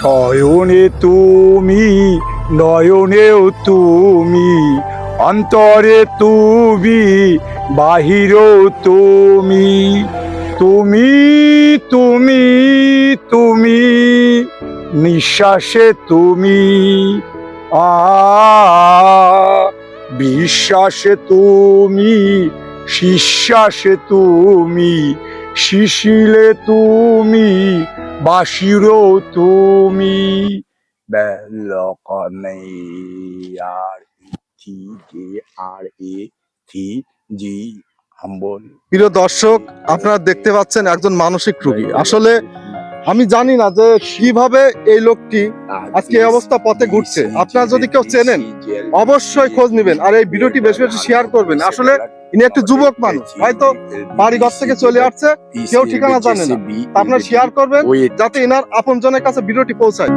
শয়নে তুমি, নয়নেও তুমি, অন্তরে তুমি, বাহিরেও তুমি। তুমি তুমি তুমি, নিঃশ্বাসে তুমি, বিশ্বাসে তুমি, শিশ্বাসে তুমি, শিশিলে তুমি, বাসিরও তুমি। বেলকনে আর থি কে আর এ থি জি হাম্বল। প্রিয় দর্শক, আপনারা দেখতে পাচ্ছেন একজন মানসিক রোগী। আসলে আমি জানি না যে কিভাবে এই লোকটি আজকে এই অবস্থা পথে ঘুরছে। আপনারা যদি কেউ চেনেন অবশ্যই খোঁজ নেবেন, আর এই ভিডিওটি বেশি বেশি শেয়ার করবেন। আসলে ইনি একটি যুবক মানুষ, হয়তো বাড়িঘর থেকে চলে আসছে, কেউ ঠিকানা জানে না। আপনারা শেয়ার করবেন যাতে ইনার আপনজনের কাছে ভিডিওটি পৌঁছায়।